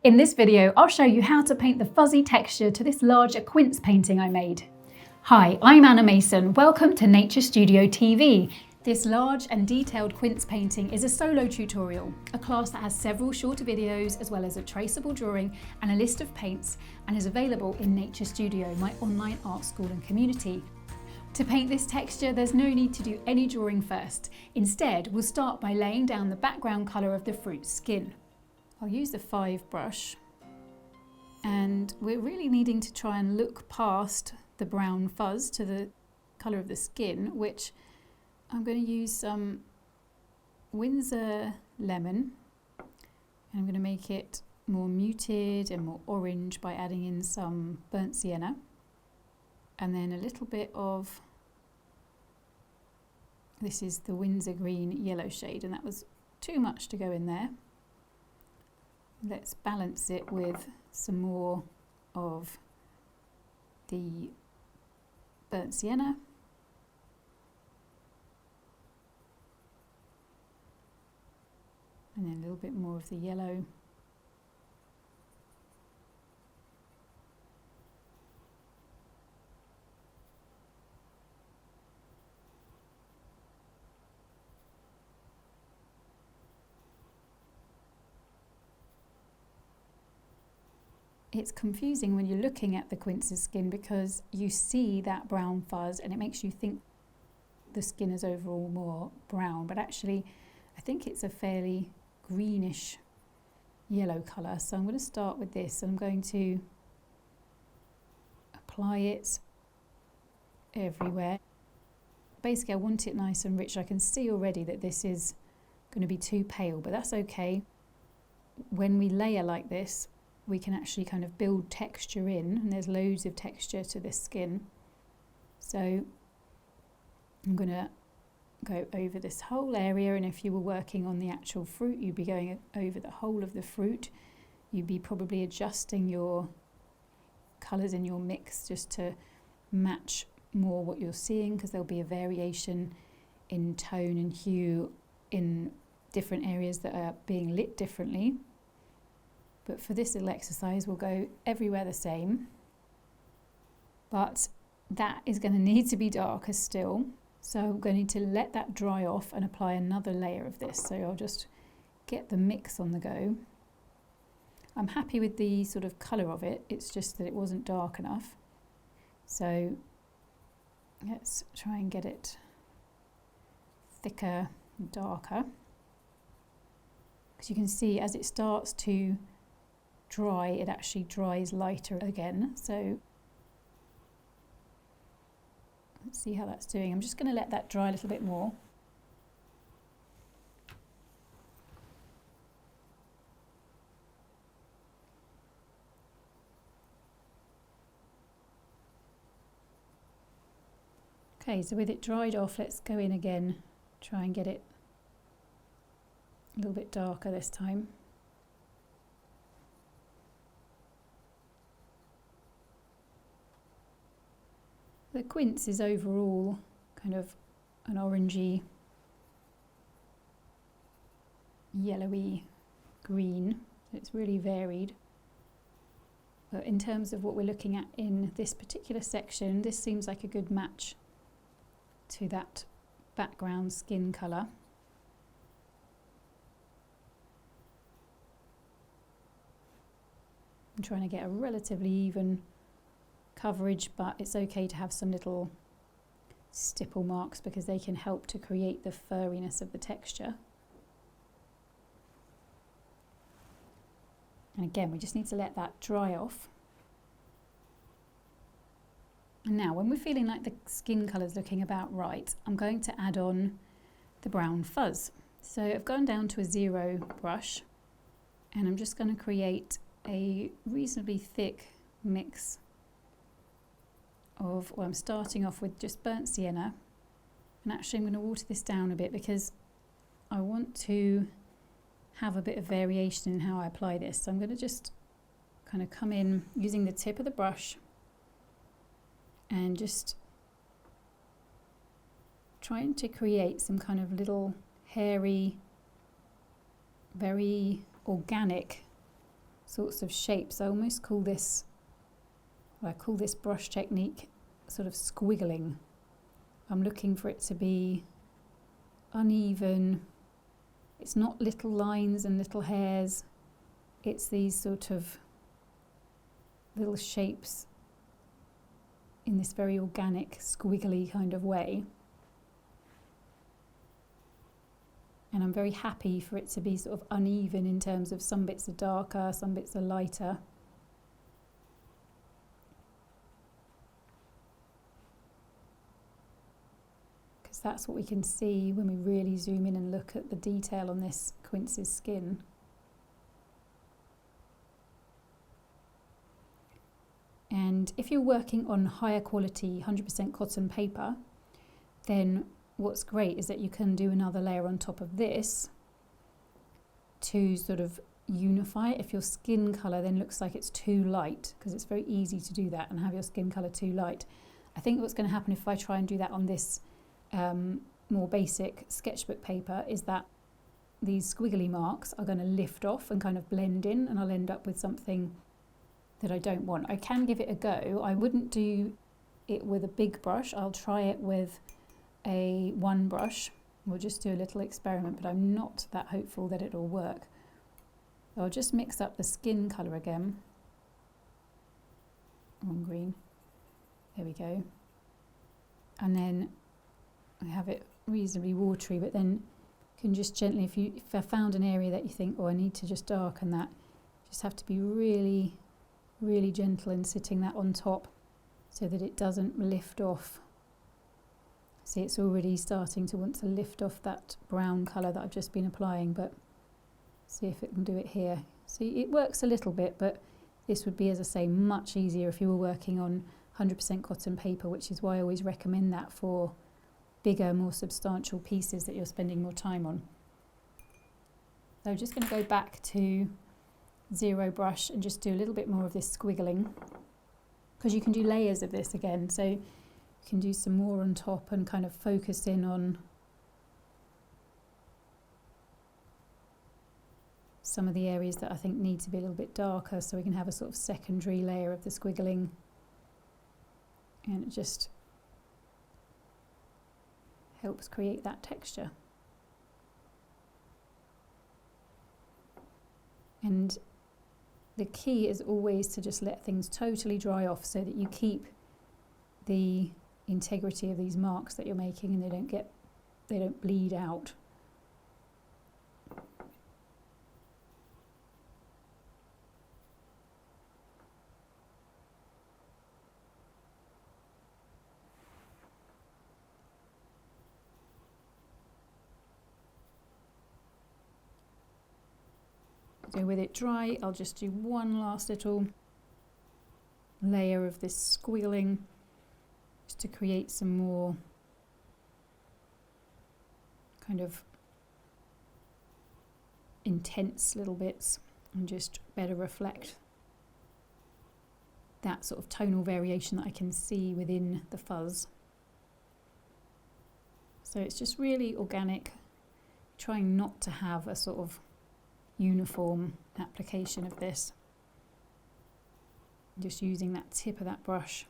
In this video, I'll show you how to paint the fuzzy texture to this larger quince painting I made. Hi, I'm Anna Mason. Welcome to Nature Studio TV. This large and detailed quince painting is a solo tutorial, a class that has several shorter videos as well as a traceable drawing and a list of paints, and is available in Nature Studio, my online art school and community. To paint this texture, there's no need to do any drawing first. Instead, we'll start by laying down the background colour of the fruit's skin. I'll use the 5 brush, and we're really needing to try and look past the brown fuzz to the colour of the skin, which I'm going to use some Windsor lemon, and I'm going to make it more muted and more orange by adding in some burnt sienna, and then a little bit of, this is the Windsor green yellow shade, and that was too much to go in there. Let's balance it with some more of the burnt sienna. And then a little bit more of the yellow. It's confusing when you're looking at the quince's skin because you see that brown fuzz and it makes you think the skin is overall more brown, but actually I think it's a fairly greenish yellow colour. So I'm going to start with this, and I'm going to apply it everywhere. Basically I want it nice and rich. I can see already that this is going to be too pale, but that's okay. When we layer like this, we can actually kind of build texture in, and there's loads of texture to this skin. So I'm going to go over this whole area, and if you were working on the actual fruit, you'd be going over the whole of the fruit. You'd be probably adjusting your colours in your mix just to match more what you're seeing, because there'll be a variation in tone and hue in different areas that are being lit differently. But for this little exercise, we'll go everywhere the same. But that is going to need to be darker still. So I'm going to let that dry off and apply another layer of this. So I'll just get the mix on the go. I'm happy with the sort of colour of it. It's just that it wasn't dark enough. So let's try and get it thicker, darker. Because you can see as it starts to dry, it actually dries lighter again. So let's see how that's doing. I'm just going to let that dry a little bit more. Okay, so with it dried off, let's go in again, try and get it a little bit darker this time. The quince is overall kind of an orangey, yellowy green. It's really varied. But in terms of what we're looking at in this particular section, this seems like a good match to that background skin colour. I'm trying to get a relatively even coverage, but it's okay to have some little stipple marks because they can help to create the furriness of the texture. And again, we just need to let that dry off. And now when we're feeling like the skin colour's looking about right, I'm going to add on the brown fuzz. So I've gone down to a 0 brush, and I'm just going to create a reasonably thick mix of, well, I'm starting off with just burnt sienna, and actually I'm going to water this down a bit because I want to have a bit of variation in how I apply this. So I'm going to just kind of come in using the tip of the brush and just trying to create some kind of little hairy, very organic sorts of shapes. I almost call this, I call this brush technique sort of squiggling. I'm looking for it to be uneven. It's not little lines and little hairs. It's these sort of little shapes in this very organic, squiggly kind of way. And I'm very happy for it to be sort of uneven in terms of some bits are darker, some bits are lighter. Because that's what we can see when we really zoom in and look at the detail on this Quince's skin. And if you're working on higher quality 100% cotton paper, then what's great is that you can do another layer on top of this to sort of unify it. If your skin colour then looks like it's too light, because it's very easy to do that and have your skin colour too light. I think what's going to happen if I try and do that on this more basic sketchbook paper is that these squiggly marks are going to lift off and kind of blend in, and I'll end up with something that I don't want. I can give it a go. I wouldn't do it with a big brush. I'll try it with a one brush. We'll just do a little experiment, but I'm not that hopeful that it'll work. So I'll just mix up the skin colour again. On green. There we go. And then I have it reasonably watery, but then you can just gently, if I found an area that you think, oh, I need to just darken that, just have to be really, really gentle in sitting that on top so that it doesn't lift off. See, it's already starting to want to lift off that brown colour that I've just been applying, but see if it can do it here. See, it works a little bit, but this would be, as I say, much easier if you were working on 100% cotton paper, which is why I always recommend that for bigger, more substantial pieces that you're spending more time on. So I'm just going to go back to zero brush and just do a little bit more of this squiggling, because you can do layers of this again, so you can do some more on top and kind of focus in on some of the areas that I think need to be a little bit darker, so we can have a sort of secondary layer of the squiggling, and it just helps create that texture. And the key is always to just let things totally dry off so that you keep the integrity of these marks that you're making and they don't bleed out. So with it dry, I'll just do one last little layer of this squiggling just to create some more kind of intense little bits and just better reflect that sort of tonal variation that I can see within the fuzz. So it's just really organic, trying not to have a sort of uniform application of this. Just using that tip of that brush.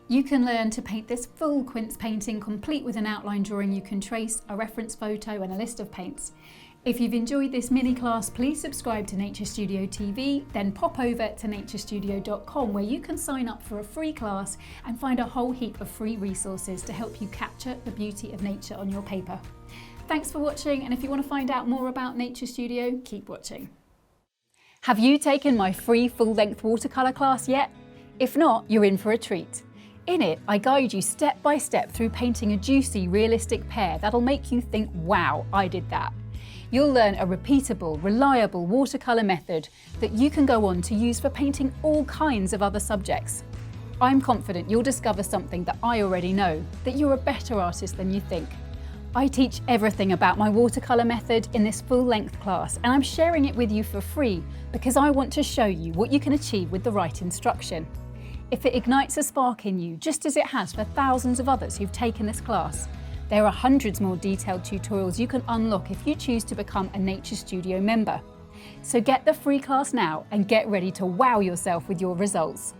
You can learn to paint this full Quince painting complete with an outline drawing you can trace, a reference photo and a list of paints. If you've enjoyed this mini class, please subscribe to Nature Studio TV, then pop over to naturestudio.com where you can sign up for a free class and find a whole heap of free resources to help you capture the beauty of nature on your paper. Thanks for watching, and if you want to find out more about Nature Studio, keep watching. Have you taken my free full-length watercolour class yet? If not, you're in for a treat. In it, I guide you step by step through painting a juicy, realistic pear that'll make you think, wow, I did that. You'll learn a repeatable, reliable watercolour method that you can go on to use for painting all kinds of other subjects. I'm confident you'll discover something that I already know, that you're a better artist than you think. I teach everything about my watercolour method in this full-length class, and I'm sharing it with you for free because I want to show you what you can achieve with the right instruction. If it ignites a spark in you, just as it has for thousands of others who've taken this class, there are hundreds more detailed tutorials you can unlock if you choose to become a Nature Studio member. So get the free class now and get ready to wow yourself with your results.